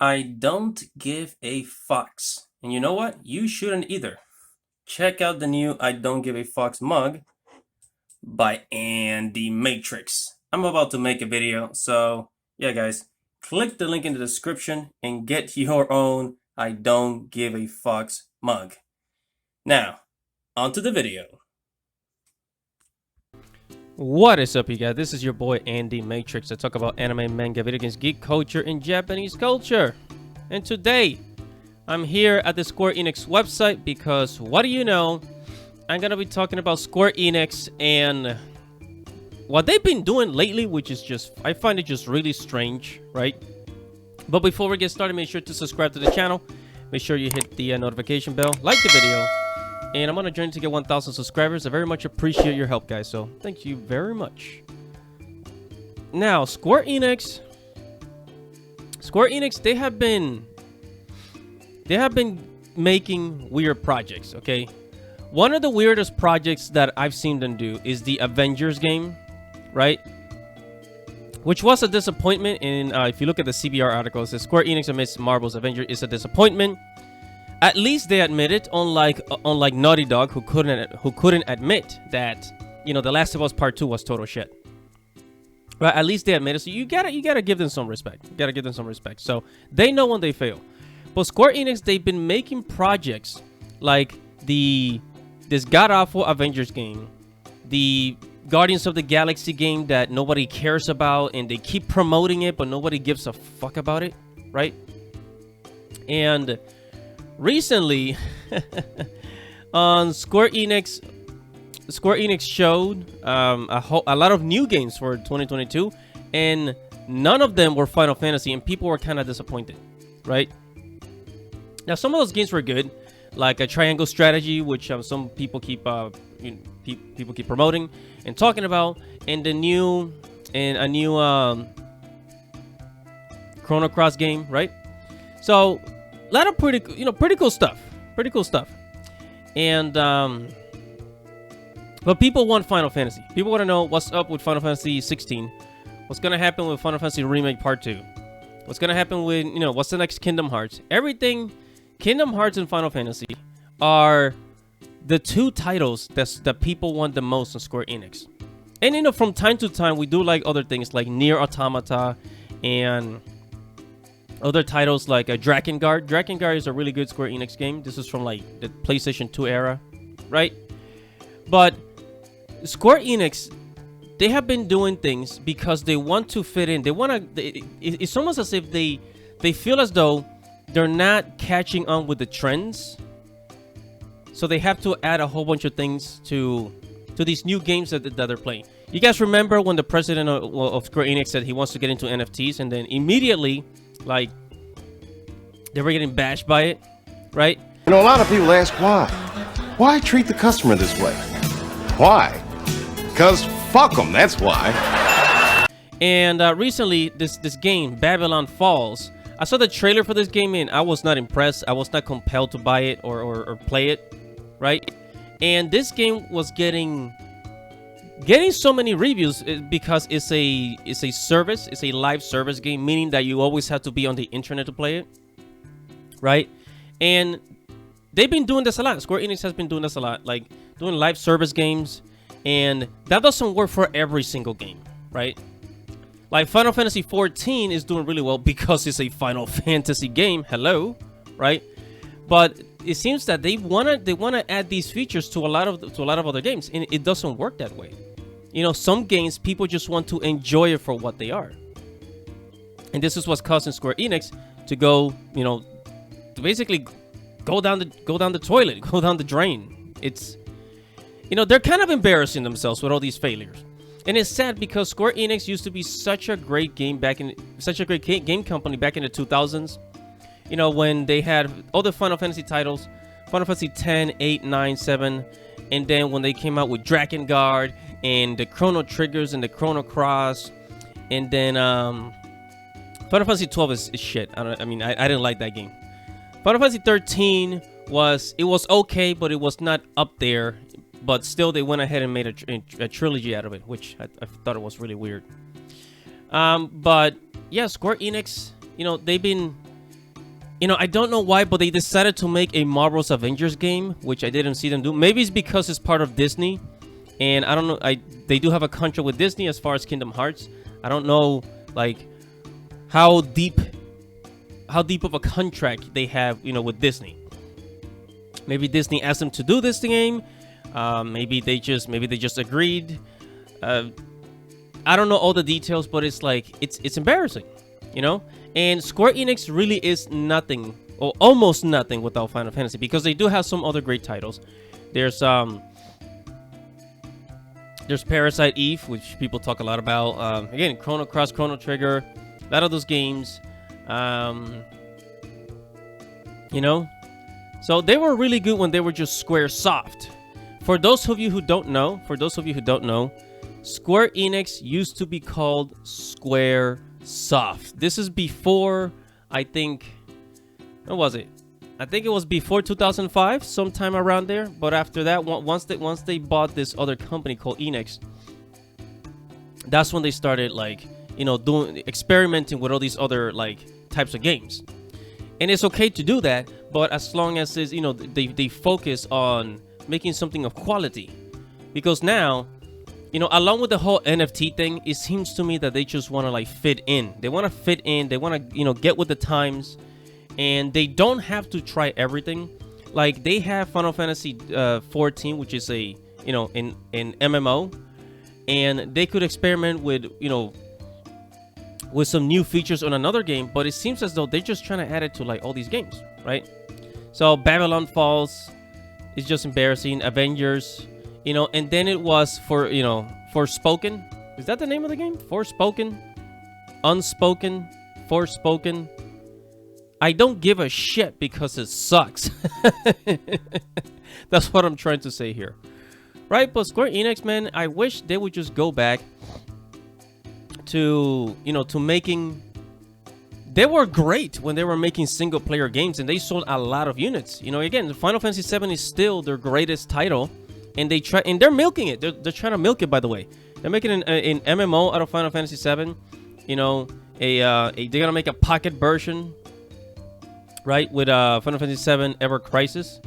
I don't give a fox. And you know what? You shouldn't either. Check out the new I Don't Give a Fox mug by Andy Matrix. I'm about to make a video, so yeah, guys, click the link in the description and get your own I Don't Give a Fox mug. Now, onto the video. What is up, you guys? This is your boy Andy Matrix. I talk about anime, manga, video games, geek culture, and Japanese culture. And today, I'm here at the Square Enix website because, what do you know, I'm gonna be talking about Square Enix and what they've been doing lately, which is just, I find it just really strange, right? But before we get started, make sure to subscribe to the channel. Make sure you hit the notification bell, like the video, and I'm on a journey to get 1,000 subscribers. I very much appreciate your help, guys, so thank you very much. Now, Square Enix, they have been making weird projects, okay? One of the weirdest projects that I've seen them do is the Avengers game, right? Which was a disappointment. And if you look at the CBR article, it says Square Enix amidst Marvel's Avengers is a disappointment. At least they admit it, unlike Naughty Dog, who couldn't admit that, you know, The Last of Us Part 2 was total shit. Right? At least they admit it. So you gotta give them some respect. You gotta give them some respect. So they know when they fail. But Square Enix, they've been making projects like this god-awful Avengers game, the Guardians of the Galaxy game that nobody cares about, and they keep promoting it, but nobody gives a fuck about it, right? And recently, on Square Enix showed a lot of new games for 2022, and none of them were Final Fantasy, and people were kind of disappointed, right? Now, some of those games were good, like a Triangle Strategy, which some people keep people keep promoting and talking about, and a new Chrono Cross game, right? So a lot of pretty cool stuff, and but people want Final Fantasy. People want to know what's up with Final Fantasy 16, what's gonna happen with Final Fantasy Remake Part 2, what's gonna happen with, you know, what's the next Kingdom Hearts. Everything. Kingdom Hearts and Final Fantasy are the two titles that people want the most on Square Enix. And, you know, from time to time, we do like other things like Nier Automata and other titles like Drakengard. Drakengard is a really good Square Enix game. This is from like the PlayStation 2 era, right? But Square Enix, they have been doing things because they want to fit in. They want to. It's almost as if they feel as though they're not catching on with the trends, so they have to add a whole bunch of things to these new games that they're playing. You guys remember when the president of Square Enix said he wants to get into NFTs, and then immediately, like, they were getting bashed by it, right? You know, a lot of people ask why. Why treat the customer this way? Why? Because fuck them, that's why. And recently, this game, Babylon Falls, I saw the trailer for this game and I was not impressed. I was not compelled to buy it or play it, right? And this game was getting so many reviews because it's a service, it's a live service game, meaning that you always have to be on the internet to play it, right? And they've been doing this a lot. Square Enix has been doing this a lot, like doing live service games, and that doesn't work for every single game, right? Like Final Fantasy 14 is doing really well because it's a Final Fantasy game. Hello, right? But it seems that they wanna add these features to a lot of other games, and it doesn't work that way. You know, some games people just want to enjoy it for what they are, and this is what's causing Square Enix to go, you know, to basically go down the toilet, go down the drain. It's, you know, they're kind of embarrassing themselves with all these failures. And it's sad because Square Enix used to be such a great game game company back in the 2000s. You know, when they had all the Final Fantasy titles, Final Fantasy 10, 8, 9, 7, and then when they came out with Drakengard and the Chrono Triggers and the Chrono Cross, and then Final Fantasy 12 is shit. I didn't like that game. Final Fantasy 13 was okay, but it was not up there. But still, they went ahead and made a trilogy out of it, which I thought it was really weird. But yeah, Square Enix, you know, they've been You know, I don't know why, but they decided to make a Marvel's Avengers game, which I didn't see them do. Maybe it's because it's part of Disney, and I don't know. They do have a contract with Disney as far as Kingdom Hearts. I don't know, like, how deep of a contract they have, you know, with Disney. Maybe Disney asked them to do this game. Maybe they just agreed. I don't know all the details, but it's like it's embarrassing, you know. And Square Enix really is nothing, or almost nothing, without Final Fantasy, because they do have some other great titles. There's Parasite Eve, which people talk a lot about. Again, Chrono Cross, Chrono Trigger, a lot of those games. You know, so they were really good when they were just Square Soft. For those of you who don't know, Square Enix used to be called Square Soft. This is before, I think, what was it? I think it was before 2005, sometime around there. But after that, once they bought this other company called Enix, that's when they started, like, you know, experimenting with all these other, like, types of games. And it's okay to do that, but as long as it's, you know, they focus on making something of quality. Because now, you know, along with the whole NFT thing, it seems to me that they just want to, like, fit in. They want to fit in. They want to, you know, get with the times. And they don't have to try everything. Like, they have Final Fantasy 14, which is a, you know, an MMO. And they could experiment with, you know, with some new features on another game. But it seems as though they're just trying to add it to, like, all these games, right? So Babylon Falls is just embarrassing. Avengers, you know, and then it was for, you know, Forspoken. Is that the name of the game? Forspoken? Unspoken? Forspoken? I don't give a shit because it sucks. That's what I'm trying to say here. Right? But Square Enix, man, I wish they would just go back to, you know, to making... They were great when they were making single-player games, and they sold a lot of units. You know, again, Final Fantasy VII is still their greatest title, and they're milking it. They're trying to milk it, by the way. They're making an MMO out of Final Fantasy VII. You know, they're gonna make a pocket version, right, with Final Fantasy VII Ever Crisis,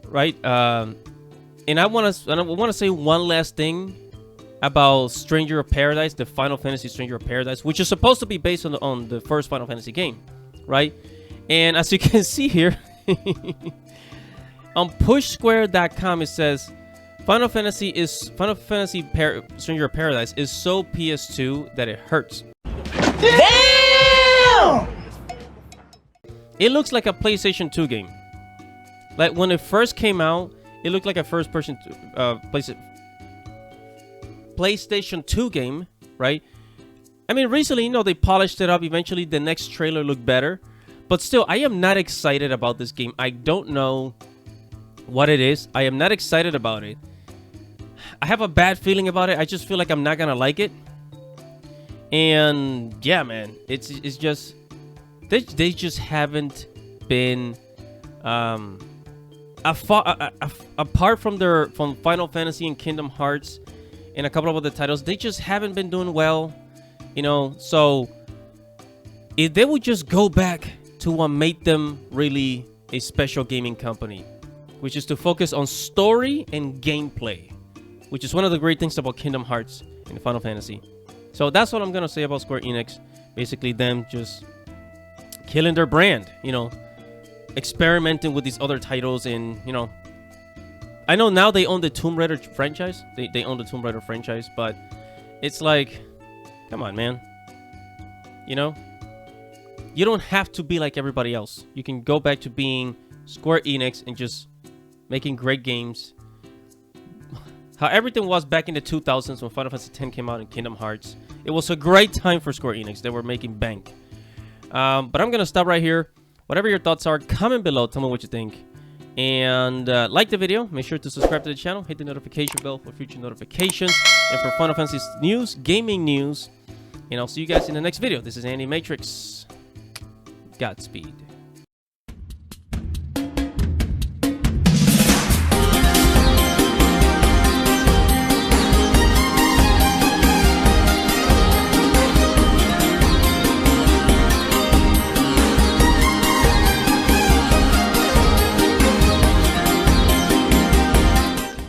right? And I want to say one last thing about Stranger of Paradise, the Final Fantasy Stranger of Paradise, which is supposed to be based on the first Final Fantasy game, right? And as you can see here, on pushsquare.com, it says Final Fantasy Stranger of Paradise is so PS2 that it hurts. Damn! It looks like a PlayStation 2 game. Like, when it first came out, it looked like a first-person PlayStation 2 game, right? I mean, recently, you know, they polished it up. Eventually, the next trailer looked better. But still, I am not excited about this game. I don't know what it is. I am not excited about it. I have a bad feeling about it. I just feel like I'm not gonna like it. And yeah, man, it's just they just haven't been apart from Final Fantasy and Kingdom Hearts and a couple of other titles, they just haven't been doing well, you know. So if they would just go back to what made them really a special gaming company, which is to focus on story and gameplay, which is one of the great things about Kingdom Hearts and Final Fantasy. So that's what I'm gonna say about Square Enix. Basically, them just killing their brand, you know, experimenting with these other titles. And, you know, I know now they own the Tomb Raider franchise. They own the Tomb Raider franchise, but it's like, come on, man. You know, you don't have to be like everybody else. You can go back to being Square Enix and just making great games. How everything was back in the 2000s when Final Fantasy X came out and Kingdom Hearts. It was a great time for Square Enix. They were making bank. But I'm going to stop right here. Whatever your thoughts are, comment below. Tell me what you think. And like the video. Make sure to subscribe to the channel. Hit the notification bell for future notifications. And for Final Fantasy news, gaming news. And I'll see you guys in the next video. This is Andy Matrix. Godspeed.